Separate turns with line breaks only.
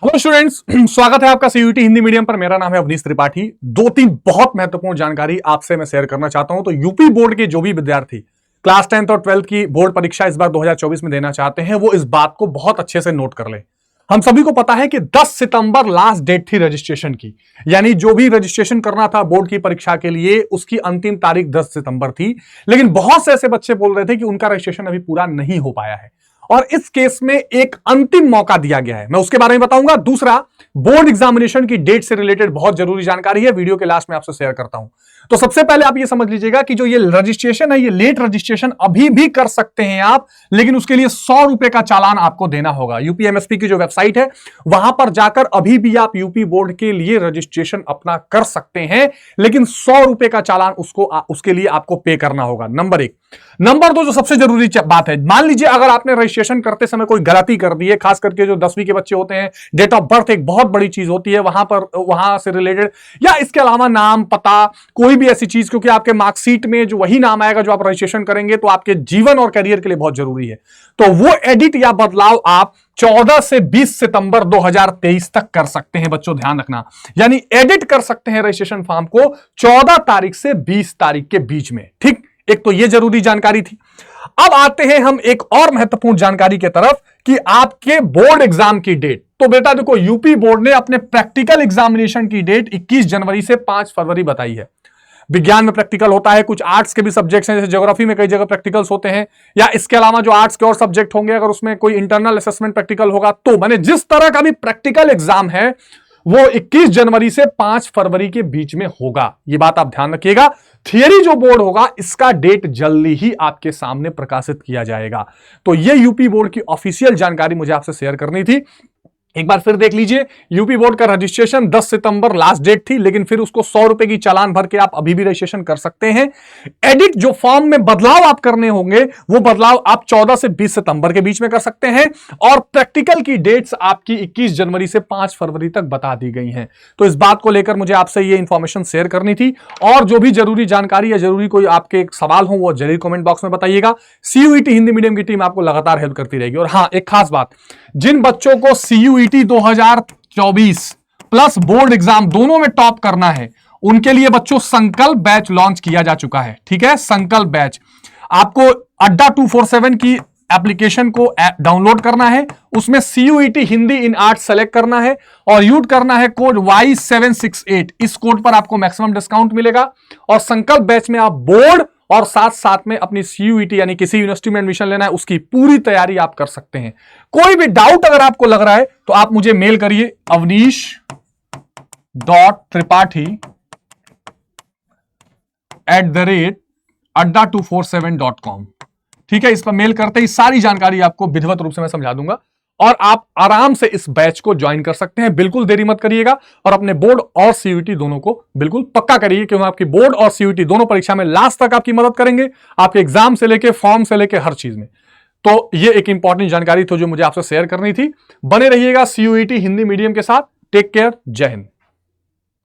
Hello students, स्वागत है आपका सीयूईटी हिंदी मीडियम पर। मेरा नाम है अवनीश त्रिपाठी। दो तीन बहुत महत्वपूर्ण जानकारी आपसे मैं शेयर करना चाहता हूं। तो यूपी बोर्ड के जो भी विद्यार्थी क्लास 10th और 12th की बोर्ड परीक्षा इस बार 2024 में देना चाहते हैं, वो इस बात को बहुत अच्छे से नोट कर ले। हम सभी को पता है कि 10 सितंबर लास्ट डेट थी रजिस्ट्रेशन की, यानी जो भी रजिस्ट्रेशन करना था बोर्ड की परीक्षा के लिए उसकी अंतिम तारीख 10 सितंबर थी। लेकिन बहुत से ऐसे बच्चे बोल रहे थे कि उनका रजिस्ट्रेशन अभी पूरा नहीं हो पाया है और इस केस में एक अंतिम मौका दिया गया है। मैं उसके बारे में बताऊंगा। दूसरा, बोर्ड एग्जामिनेशन की डेट से रिलेटेड बहुत जरूरी जानकारी है, वीडियो के लास्ट में आपसे शेयर करता हूं। तो सबसे पहले आप ये समझ लीजिएगा कि जो ये रजिस्ट्रेशन है, ये लेट रजिस्ट्रेशन अभी भी कर सकते हैं आप, लेकिन उसके लिए 100 रुपए का चालान आपको देना होगा। यूपीएमएसपी की जो वेबसाइट है वहां पर जाकर अभी भी आप यूपी बोर्ड के लिए रजिस्ट्रेशन अपना कर सकते हैं, लेकिन 100 रुपए का चालान उसके लिए आपको पे करना होगा। नंबर एक। नंबर दो, जो सबसे जरूरी बात है, मान लीजिए अगर आपने रजिस्ट्रेशन करते समय कोई गलती कर दी है, खास करके जो 10वीं के बच्चे होते हैं, डेट ऑफ बर्थ एक बहुत बड़ी चीज होती है वहां से रिलेटेड, या इसके अलावा नाम, पता, कोई भी ऐसी चीज, क्योंकि आपके मार्कशीट में जो वही नाम आएगा जो आप रजिस्ट्रेशन करेंगे, तो आपके जीवन और करियर के लिए बहुत जरूरी है। तो वो एडिट या बदलाव आप 14 से 20 सितंबर 2023 तक कर सकते हैं। बच्चों ध्यान रखना, यानी एडिट कर सकते हैं रजिस्ट्रेशन फॉर्म को 14 तारीख से 20 तारीख के बीच में। ठीक, एक तो ये जरूरी जानकारी थी। अब आते हैं हम एक और महत्वपूर्ण जानकारी के तरफ कि आपके बोर्ड एग्जाम की डेट। तो बेटा देखो, यूपी बोर्ड ने अपने प्रैक्टिकल एग्जामिनेशन की डेट 21 जनवरी से 5 फरवरी बताई है। विज्ञान में प्रैक्टिकल होता है, कुछ आर्ट्स के भी सब्जेक्ट्स हैं, जैसे ज्योग्राफी में कई जगह प्रैक्टिकल्स होते हैं, या इसके अलावा जो आर्ट्स के और सब्जेक्ट होंगे, अगर उसमें कोई इंटरनल असेसमेंट प्रैक्टिकल होगा, तो माने जिस तरह का भी प्रैक्टिकल एग्जाम है वो 21 जनवरी से 5 फरवरी के बीच में होगा। ये बात आप ध्यान रखिएगा। थियरी जो बोर्ड होगा, इसका डेट जल्दी ही आपके सामने प्रकाशित किया जाएगा। तो ये यूपी बोर्ड की ऑफिशियल जानकारी मुझे आपसे शेयर करनी थी। एक बार फिर देख लीजिए, यूपी बोर्ड का रजिस्ट्रेशन 10 सितंबर लास्ट डेट थी, लेकिन फिर उसको 100 रुपए की चालान भर के आप अभी भी रजिस्ट्रेशन कर सकते हैं। एडिट जो फॉर्म में बदलाव आप करने होंगे, वो बदलाव आप 14 से 20 सितंबर के बीच में कर सकते हैं, और प्रैक्टिकल की डेट्स आपकी 21 जनवरी से 5 फरवरी तक बता दी गई हैं। तो इस बात को लेकर मुझे आपसे ये इंफॉर्मेशन शेयर करनी थी। और जो भी जरूरी जानकारी या जरूरी कोई आपके सवाल हो, वो जरूर कमेंट बॉक्स में बताइएगा। सीयूईटी हिंदी मीडियम की टीम आपको लगातार हेल्प करती रहेगी। और हां, एक खास बात, जिन बच्चों को सीयूईटी 2024 प्लस बोर्ड एग्जाम दोनों में टॉप करना है, उनके लिए बच्चों संकल्प बैच लॉन्च किया जा चुका है। ठीक है, संकल्प बैच। आपको अड्डा 247 की एप्लीकेशन को डाउनलोड करना है, उसमें CUET Hindi in arts select करना है और यूज करना है कोड Y768। इस कोड पर आपको मैक्सिमम डिस्काउंट मिलेगा। और संकल्प बैच में आप बोर्ड और साथ साथ में अपनी सीयूईटी यानी किसी यूनिवर्सिटी में एडमिशन लेना है, उसकी पूरी तैयारी आप कर सकते हैं। कोई भी डाउट अगर आपको लग रहा है तो आप मुझे मेल करिए avnish.tripathi@adda247.com। ठीक है, इस पर मेल करते ही सारी जानकारी आपको विधिवत रूप से मैं समझा दूंगा और आप आराम से इस बैच को ज्वाइन कर सकते हैं। बिल्कुल देरी मत करिएगा और अपने बोर्ड और सीयूईटी दोनों को बिल्कुल पक्का करिए, क्योंकि आपकी बोर्ड और सीयूईटी दोनों परीक्षा में लास्ट तक आपकी मदद करेंगे, आपके एग्जाम से लेके फॉर्म से लेके हर चीज में। तो ये एक इंपॉर्टेंट जानकारी थी जो मुझे आपसे शेयर करनी थी। बने रहिएगा सीयूईटी हिंदी मीडियम के साथ। टेक केयर, जय हिंद।